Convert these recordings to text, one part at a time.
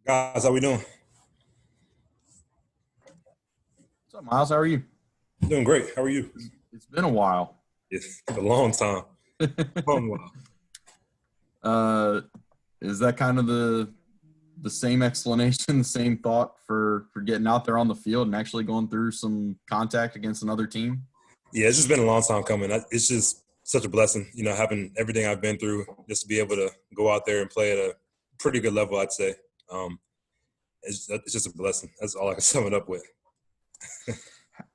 Guys, how we doing? What's up, Miles? How are you? Doing great. How are you? It's been a while. It's a long time. Long while. uh, is that kind of the same explanation, the same thought for getting out there on the field and actually going through some contact against another team? Yeah, it's just been a long time coming. It's just such a blessing, having everything I've been through, just to be able to go out there and play at a pretty good level, I'd say. Um, it's just a blessing. That's all I can sum it up with.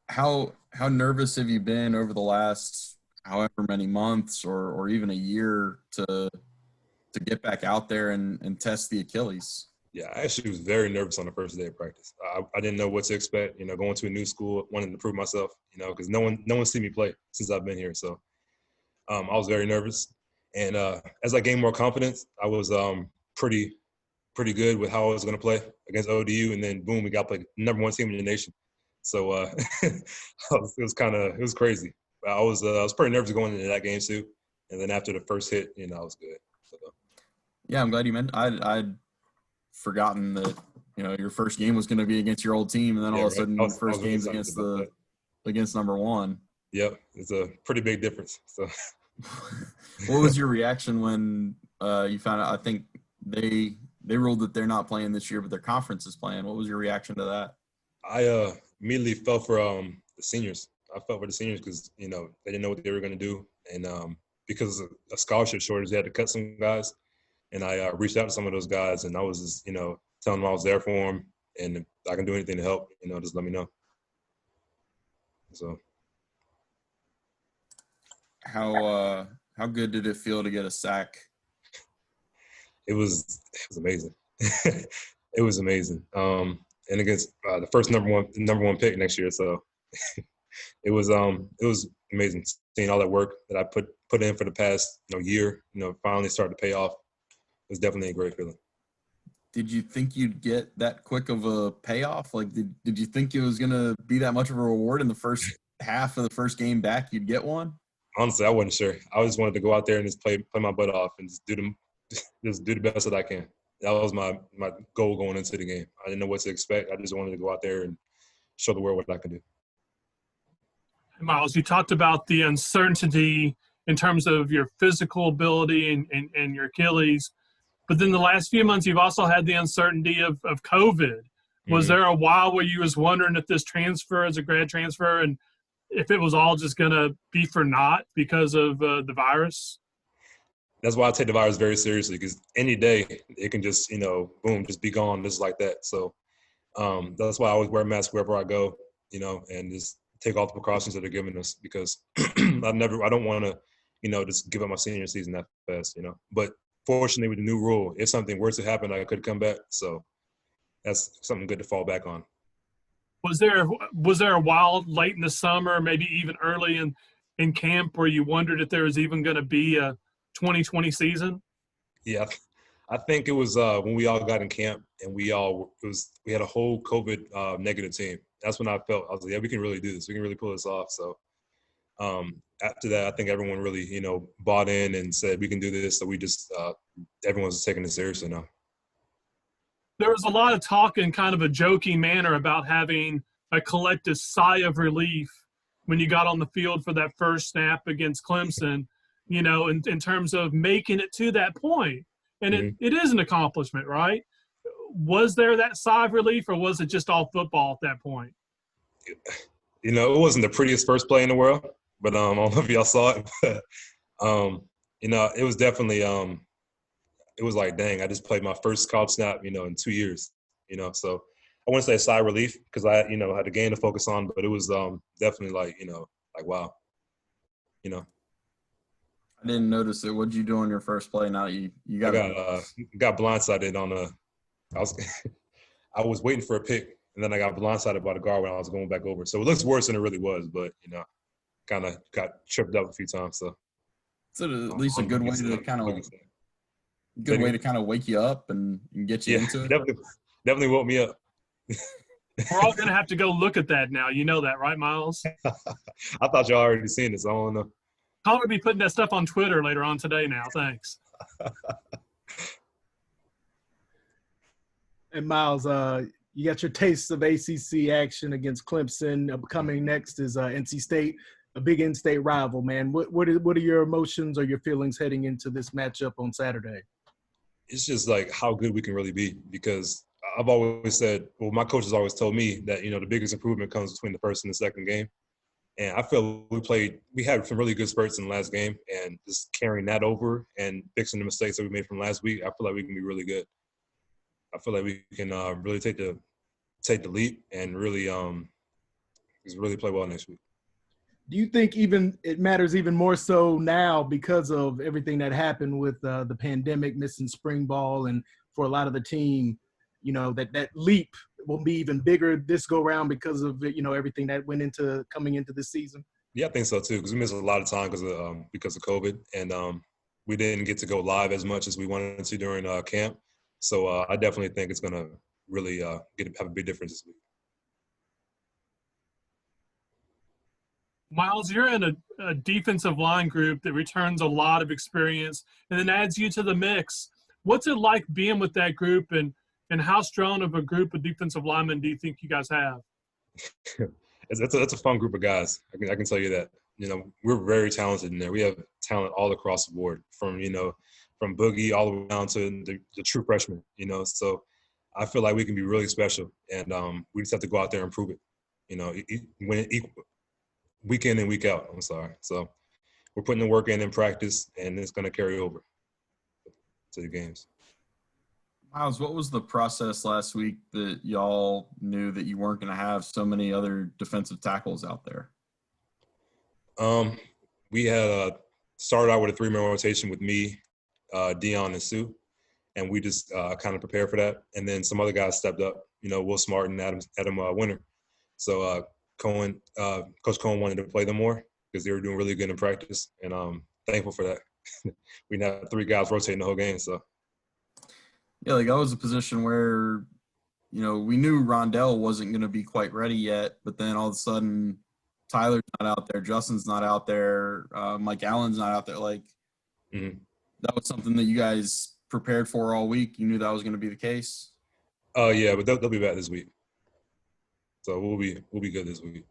How nervous have you been over the last however many months or even a year to get back out there and test the Achilles? Yeah, I actually was very nervous on the first day of practice. I didn't know what to expect. Going to a new school, wanting to prove myself. Because no one seen me play since I've been here. So I was very nervous. And as I gained more confidence, I was pretty good with how I was going to play against ODU. And then boom, we got like number one team in the nation. So it was crazy. I was pretty nervous going into that game too. And then after the first hit, I was good. So, Yeah, I'm glad you meant. I'd forgotten that your first game was going to be against your old team, and then yeah, all of a right. sudden I your was first really game's excited against about that. number one. Yep, it's a pretty big difference. So What was your reaction when you found out? I think they ruled that they're not playing this year, but their conference is playing. What was your reaction to that? I immediately felt for the seniors. I felt for the seniors because they didn't know what they were going to do, and because of a scholarship shortage, they had to cut some guys. And I reached out to some of those guys, and I was just telling them I was there for them, and if I can do anything to help, just let me know. So How good did it feel to get a sack? it was amazing. It was amazing. And against the first number one pick next year, so it was amazing seeing all that work that I put in for the past year. Finally started to pay off. It was definitely a great feeling. Did you think you'd get that quick of a payoff? Like, did you think it was going to be that much of a reward in the first half of the first game back? You'd get one? Honestly, I wasn't sure. I just wanted to go out there and just play my butt off and just do the best that I can. That was my goal going into the game. I didn't know what to expect. I just wanted to go out there and show the world what I can do. Miles, you talked about the uncertainty in terms of your physical ability and your Achilles. But then the last few months, you've also had the uncertainty of COVID. Was there a while where you was wondering if this transfer is a grad transfer and if it was all just going to be for naught because of the virus? That's why I take the virus very seriously, because any day it can just, boom, just be gone just like that. So that's why I always wear a mask wherever I go, and just take all the precautions that they're giving us, because I don't want to, just give up my senior season that fast, But fortunately, with the new rule, if something were to happen, I could come back. So that's something good to fall back on. Was there a while late in the summer, maybe even early in camp, where you wondered if there was even going to be a 2020 season? Yeah, I think it was when we all got in camp and we had a whole COVID negative team. That's when I was like, yeah, we can really do this. We can really pull this off. So after that, I think everyone really, bought in and said we can do this. So we just everyone's taking it seriously now. There was a lot of talk in kind of a joking manner about having a collective sigh of relief when you got on the field for that first snap against Clemson, in terms of making it to that point. And it is an accomplishment, right? Was there that sigh of relief, or was it just all football at that point? It wasn't the prettiest first play in the world, but I don't know if y'all saw it. But, it was definitely it was like, dang, I just played my first college snap, in 2 years, So I wouldn't say a sigh of relief because I, had a game to focus on, but it was definitely like, like, wow, I didn't notice it. What'd you do on your first play? Now you got got blindsided on I was I was waiting for a pick, and then I got blindsided by the guard when I was going back over. So it looks worse than it really was, but kind of got tripped up a few times. So it's at least a good way to kind of wake you up and get you into it. Definitely woke me up. We're all going to have to go look at that now. You know that, right, Miles? I thought y'all already seen this. I don't know. I'll be putting that stuff on Twitter later on today now. Thanks. And Miles, you got your taste of ACC action against Clemson. Coming next is NC State, a big in-state rival, man. What are your emotions or your feelings heading into this matchup on Saturday? It's just like how good we can really be, because I've always said, well, my coach has always told me that, you know, the biggest improvement comes between the first and the second game. And I feel we had some really good spurts in the last game, and just carrying that over and fixing the mistakes that we made from last week, I feel like we can be really good. I feel like we can really take the leap and really just really play well next week. Do you think even it matters even more so now because of everything that happened with the pandemic, missing spring ball, and for a lot of the team, you know, that leap will be even bigger this go round because of, you know, everything that went into coming into this season? Yeah, I think so too, because we missed a lot of time because of COVID, and we didn't get to go live as much as we wanted to during camp. So I definitely think it's going to really have a big difference this week. Miles, you're in a defensive line group that returns a lot of experience and then adds you to the mix. What's it like being with that group, and how strong of a group of defensive linemen do you think you guys have? That's a fun group of guys. I can tell you that. You know, we're very talented in there. We have talent all across the board, from Boogie all the way down to the true freshmen, you know. So I feel like we can be really special, and we just have to go out there and prove it, you know, week in and week out. I'm sorry. So we're putting the work in practice, and it's going to carry over to the games. Miles, what was the process last week that y'all knew that you weren't going to have so many other defensive tackles out there? We had started out with a 3-man rotation with me, Dion, and Sue, and we just kind of prepared for that. And then some other guys stepped up, you know, Will Smart and Adam Winter. So Coach Cohen wanted to play them more because they were doing really good in practice, and I'm thankful for that. We had 3 guys rotating the whole game, so. Yeah, like that was a position where, you know, we knew Rondell wasn't going to be quite ready yet, but then all of a sudden Tyler's not out there, Justin's not out there, Mike Allen's not out there. Like, that was something that you guys prepared for all week. You knew that was going to be the case. Yeah, but they'll be back this week, so we'll be good this week.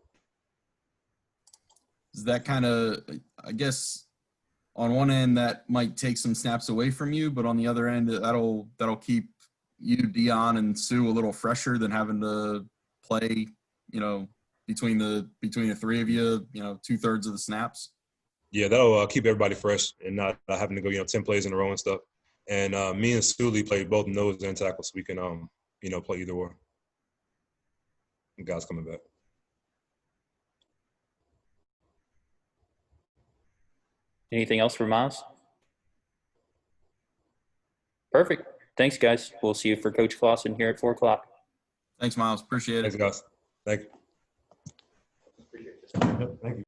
Is that kind of, I guess, on one end that might take some snaps away from you, but on the other end that'll keep you, Dion, and Sue a little fresher than having to play, you know, between the 3 of you, you know, 2/3 of the snaps? Yeah, that'll keep everybody fresh and not having to go, you know, 10 plays in a row and stuff. And me and Sully play both nose and tackle, so we can, you know, play either or. The guys coming back. Anything else for Miles? Perfect. Thanks, guys. We'll see you for Coach Clausen here at 4 o'clock. Thanks, Miles. Appreciate it. Thanks, guys. Thank you. Thank you.